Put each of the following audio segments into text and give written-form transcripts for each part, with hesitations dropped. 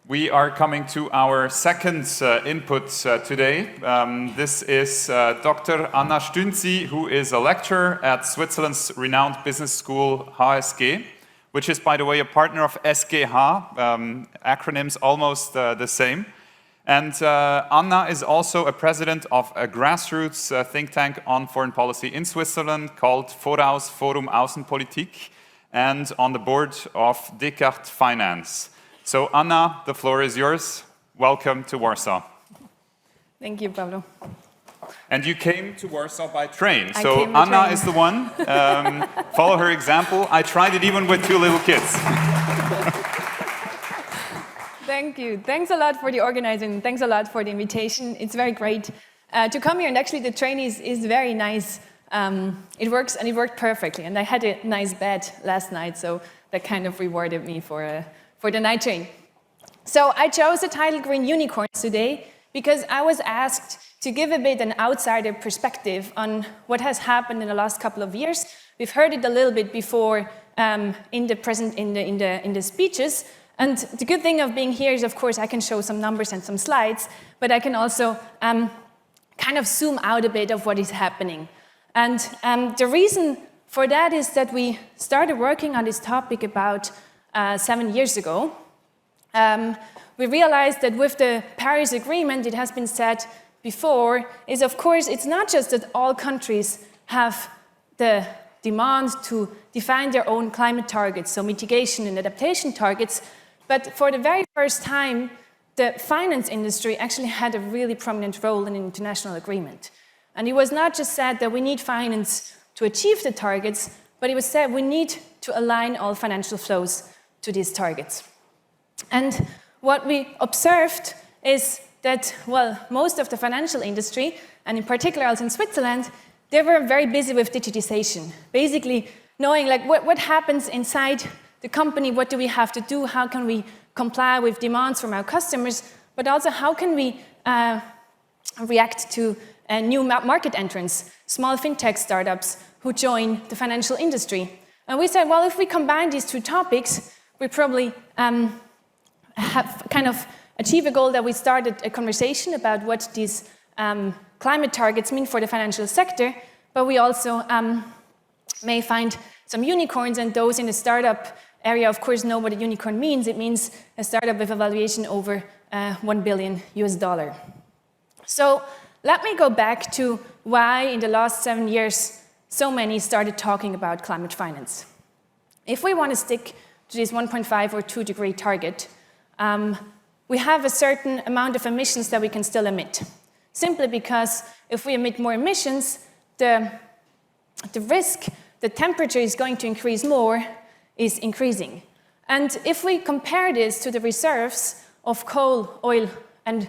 We are coming to our second input today. This is Dr. Anna Stünzi, who is a lecturer at Switzerland's renowned business school HSG, which is, by the way, a partner of SGH, acronyms almost the same. And Anna is also a president of a grassroots think tank on foreign policy in Switzerland called Foraus, Forum Außenpolitik, and on the board of Descartes Finance. So Anna, the floor is yours. Welcome to Warsaw. Thank you, Pablo. And you came to Warsaw by train. So Anna is the one. Follow her example. I tried it even with 2 little kids. Thank you. Thanks a lot for the organizing. Thanks a lot for the invitation. It's very great to come here. And actually, the train is very nice. It works, and it worked perfectly. And I had a nice bed last night, so that kind of rewarded me for the night train. So I chose the title Green Unicorns today because I was asked to give a bit an outsider perspective on what has happened in the last couple of years. We've heard it a little bit before in the speeches. And the good thing of being here is, of course, I can show some numbers and some slides, but I can also kind of zoom out a bit of what is happening. And the reason for that is that we started working on this topic about 7 years ago. We realized that with the Paris Agreement, it has been said before, is of course, it's not just that all countries have the demand to define their own climate targets, so mitigation and adaptation targets, but for the very first time, the finance industry actually had a really prominent role in an international agreement. And it was not just said that we need finance to achieve the targets, but it was said we need to align all financial flows to these targets. And what we observed is that, well, most of the financial industry, and in particular also in Switzerland, they were very busy with digitization, basically knowing like what happens inside the company, what do we have to do, how can we comply with demands from our customers, but also how can we react to new market entrants, small fintech startups who join the financial industry. And we said, well, if we combine these 2 topics, we probably have kind of achieve a goal that we started a conversation about what these climate targets mean for the financial sector, but we also may find some unicorns, and those in the startup area, of course, know what a unicorn means. It means a startup with a valuation over $1 billion. So let me go back to why in the last 7 years so many started talking about climate finance. If we want to stick to this 1.5 or 2 degree target, we have a certain amount of emissions that we can still emit. Simply because if we emit more emissions, the risk the temperature is going to increase more is increasing. And if we compare this to the reserves of coal, oil, and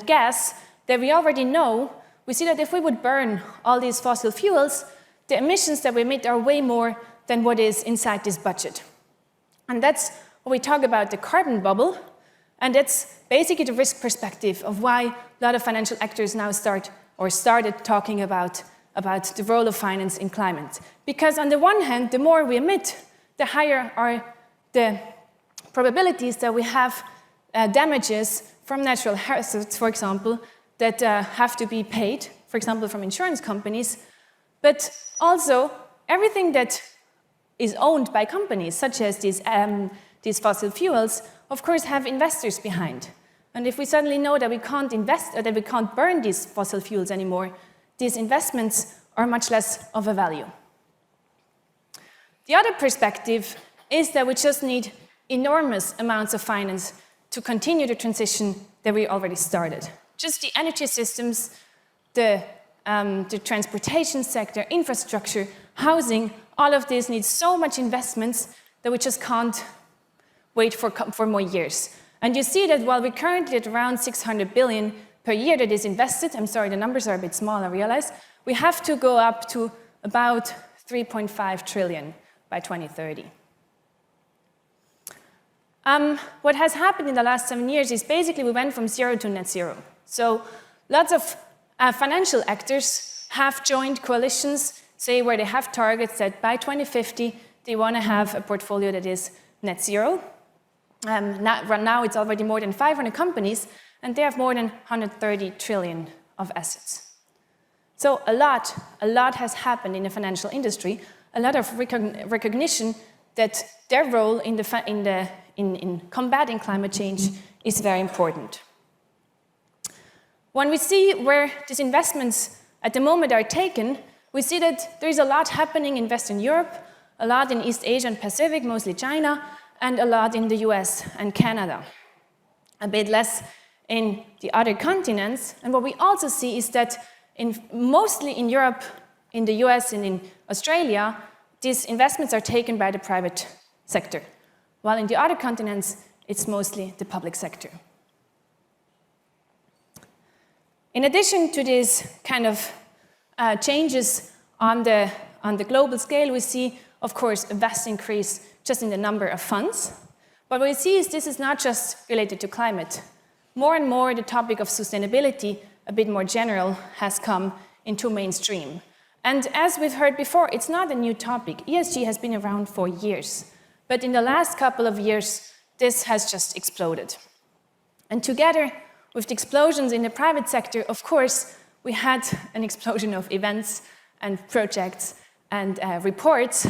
gas that we already know, we see that if we would burn all these fossil fuels, the emissions that we emit are way more than what is inside this budget. And that's what we talk about the carbon bubble, and that's basically the risk perspective of why a lot of financial actors now started talking about the role of finance in climate. Because on the one hand, the more we emit, the higher are the probabilities that we have damages from natural hazards, for example, that have to be paid, for example, from insurance companies. But also, everything that is owned by companies, such as these fossil fuels, of course, have investors behind. And if we suddenly know that we can't invest, or that we can't burn these fossil fuels anymore, these investments are much less of a value. The other perspective is that we just need enormous amounts of finance to continue the transition that we already started. Just the energy systems, the transportation sector, infrastructure, housing, all of this needs so much investments that we just can't wait for more years. And you see that while we're currently at around 600 billion per year that is invested, I'm sorry, the numbers are a bit small, I realize, we have to go up to about 3.5 trillion by 2030. What has happened in the last 7 years is basically we went from 0 to net zero. So lots of financial actors have joined coalitions, say where they have targets that by 2050 they want to have a portfolio that is net zero. Now it's already more than 500 companies, and they have more than 130 trillion of assets. So a lot has happened in the financial industry, a lot of recognition that their role in combating climate change is very important. When we see where these investments at the moment are taken, we see that there is a lot happening in Western Europe, a lot in East Asia and Pacific, mostly China, and a lot in the US and Canada. A bit less in the other continents. And what we also see is that mostly in Europe, in the US and in Australia, these investments are taken by the private sector, while in the other continents, it's mostly the public sector. In addition to these kind of changes on the global scale, we see, of course, a vast increase just in the number of funds. But what we see is this is not just related to climate. More and more, the topic of sustainability, a bit more general, has come into mainstream. And as we've heard before, it's not a new topic. ESG has been around for years. But in the last couple of years, this has just exploded. And together with the explosions in the private sector, of course, we had an explosion of events and projects and reports.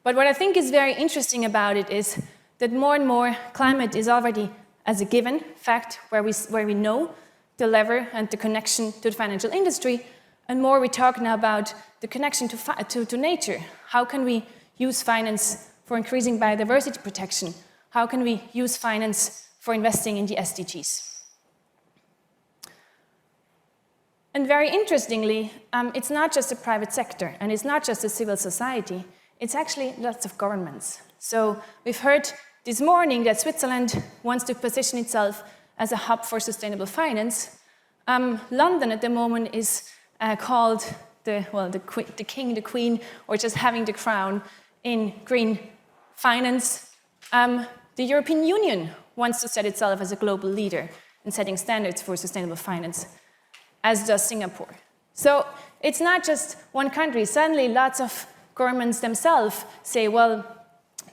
But what I think is very interesting about it is that more and more climate is already as a given fact where we know the lever and the connection to the financial industry, and more we talk now about the connection to nature. How can we use finance for increasing biodiversity protection? How can we use finance for investing in the SDGs? And very interestingly, it's not just the private sector, and it's not just the civil society, it's actually lots of governments. So we've heard this morning that Switzerland wants to position itself as a hub for sustainable finance. London at the moment is called the king, the queen, or just having the crown in green finance. The European Union wants to set itself as a global leader in setting standards for sustainable finance, as does Singapore. So it's not just one country. Suddenly, lots of governments themselves say, well,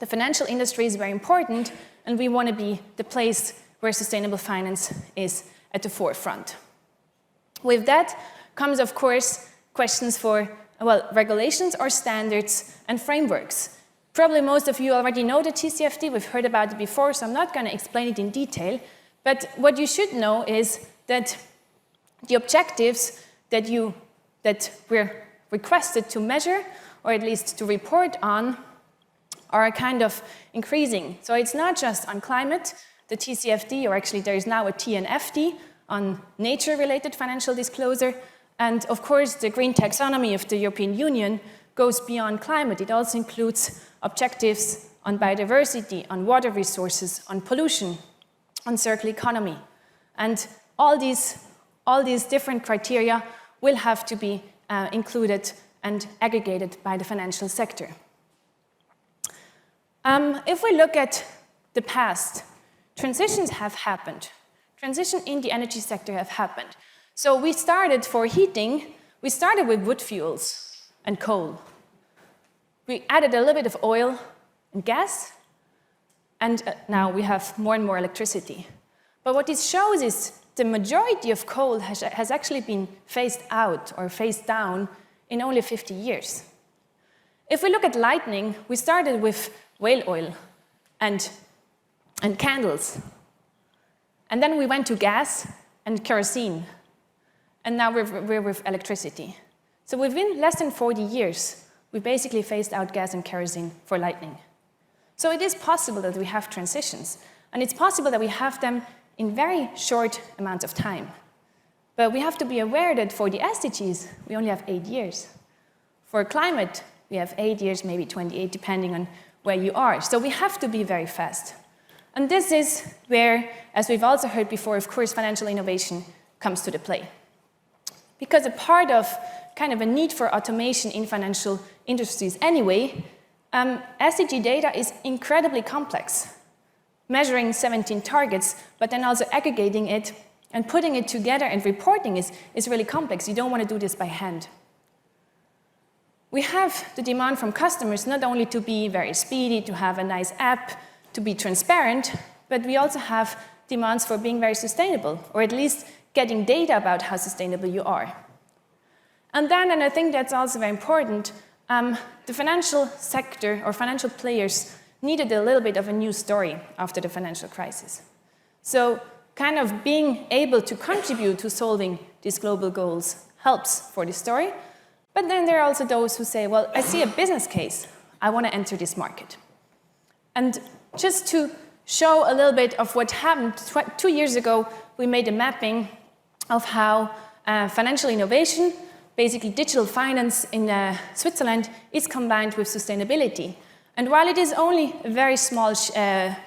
the financial industry is very important, and we want to be the place where sustainable finance is at the forefront. With that comes, of course, questions for, regulations or standards and frameworks. Probably most of you already know the TCFD. We've heard about it before, so I'm not going to explain it in detail. But what you should know is that the objectives that we're requested to measure, or at least to report on, are kind of increasing. So it's not just on climate, the TCFD, or actually there is now a TNFD on nature-related financial disclosure. And of course, the green taxonomy of the European Union goes beyond climate. It also includes objectives on biodiversity, on water resources, on pollution, on circular economy. And all these different criteria will have to be included and aggregated by the financial sector. If we look at the past, transitions have happened. Transition in the energy sector have happened. So we started for heating, we started with wood fuels and coal. We added a little bit of oil and gas, and now we have more and more electricity. But what this shows is the majority of coal has actually been phased out or phased down in only 50 years. If we look at lighting, we started with whale oil and candles. And then we went to gas and kerosene. And now we're with electricity. So within less than 40 years, we basically phased out gas and kerosene for lighting. So it is possible that we have transitions. And it's possible that we have them in very short amounts of time. But we have to be aware that for the SDGs, we only have 8 years. For climate, we have 8 years, maybe 28, depending on where you are. So we have to be very fast. And this is where, as we've also heard before, of course, financial innovation comes to the play. Because a part of kind of a need for automation in financial industries anyway, SDG data is incredibly complex. Measuring 17 targets, but then also aggregating it and putting it together and reporting is really complex. You don't want to do this by hand. We have the demand from customers not only to be very speedy, to have a nice app, to be transparent, but we also have demands for being very sustainable, or at least getting data about how sustainable you are. And then, and I think that's also very important, the financial sector or financial players needed a little bit of a new story after the financial crisis. So kind of being able to contribute to solving these global goals helps for the story. But then there are also those who say, well, I see a business case. I want to enter this market. And just to show a little bit of what happened, 2 years ago, we made a mapping of how financial innovation, basically digital finance in Switzerland, is combined with sustainability. And while it is only a very small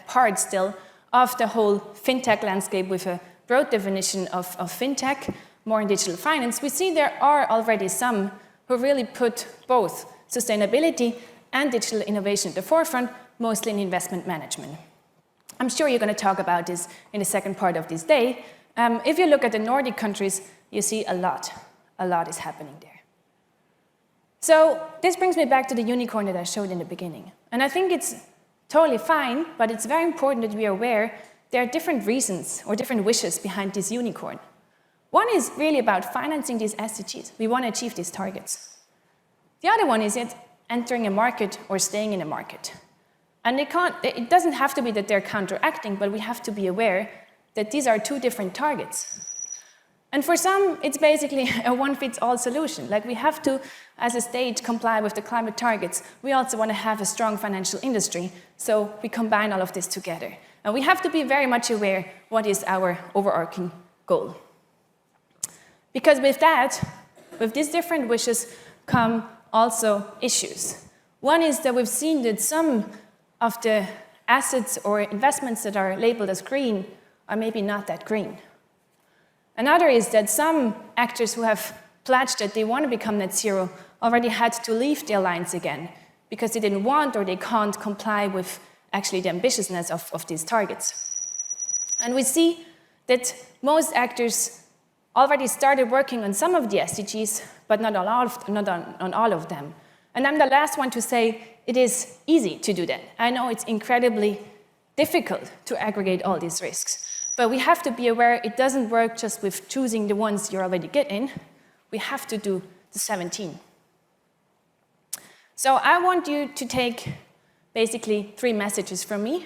part still of the whole fintech landscape with a broad definition of fintech, more in digital finance, we see there are already some who really put both sustainability and digital innovation at the forefront, mostly in investment management. I'm sure you're going to talk about this in the second part of this day. If you look at the Nordic countries, you see a lot is happening there. So this brings me back to the unicorn that I showed in the beginning. And I think it's totally fine, but it's very important that we are aware there are different reasons or different wishes behind this unicorn. One is really about financing these SDGs. We want to achieve these targets. The other one is entering a market or staying in a market. And it doesn't have to be that they're counteracting, but we have to be aware that these are two different targets. And for some, it's basically a one-fits-all solution. Like we have to, as a state, comply with the climate targets. We also want to have a strong financial industry, so we combine all of this together. And we have to be very much aware what is our overarching goal. Because with that, with these different wishes, come also issues. One is that we've seen that some of the assets or investments that are labeled as green are maybe not that green. Another is that some actors who have pledged that they want to become net zero already had to leave the alliance again because they didn't want or they can't comply with actually the ambitiousness of these targets. And we see that most actors already started working on some of the SDGs, but not on all of them. And I'm the last one to say it is easy to do that. I know it's incredibly difficult to aggregate all these risks. But we have to be aware it doesn't work just with choosing the ones you're already good in. We have to do the 17. So I want you to take basically 3 messages from me.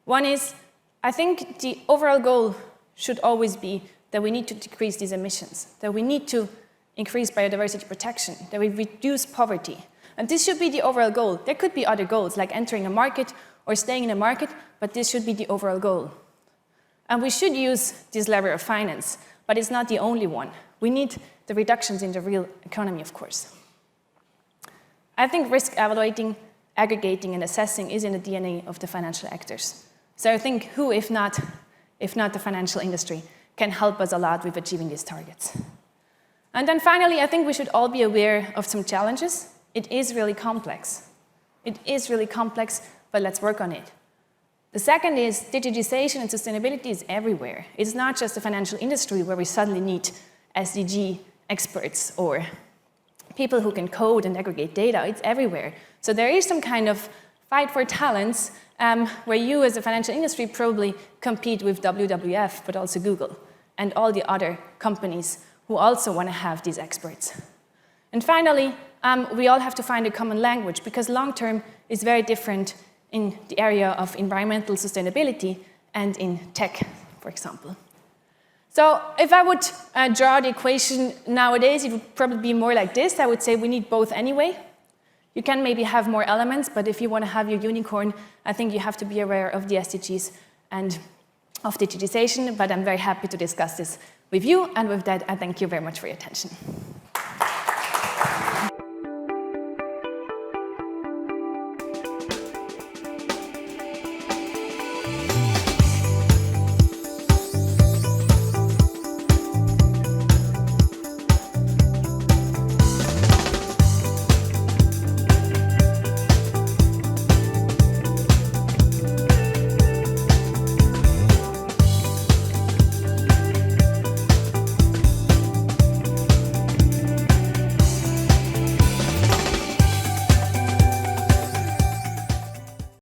One is, I think the overall goal should always be that we need to decrease these emissions, that we need to increase biodiversity protection, that we reduce poverty. And this should be the overall goal. There could be other goals, like entering a market or staying in a market, but this should be the overall goal. And we should use this lever of finance, but it's not the only one. We need the reductions in the real economy, of course. I think risk evaluating, aggregating, and assessing is in the DNA of the financial actors. So I think who, if not the financial industry, can help us a lot with achieving these targets. And then finally, I think we should all be aware of some challenges. It is really complex. It is really complex, but let's work on it. The second is digitization and sustainability is everywhere. It's not just the financial industry where we suddenly need SDG experts or people who can code and aggregate data. It's everywhere. So there is some kind of fight for talents where you as a financial industry probably compete with WWF, but also Google and all the other companies who also want to have these experts. And finally, we all have to find a common language because long-term is very different in the area of environmental sustainability and in tech, for example. So if I would draw the equation nowadays, it would probably be more like this. I would say we need both anyway. You can maybe have more elements, but if you want to have your unicorn, I think you have to be aware of the SDGs and of digitization, but I'm very happy to discuss this with you, and with that, I thank you very much for your attention.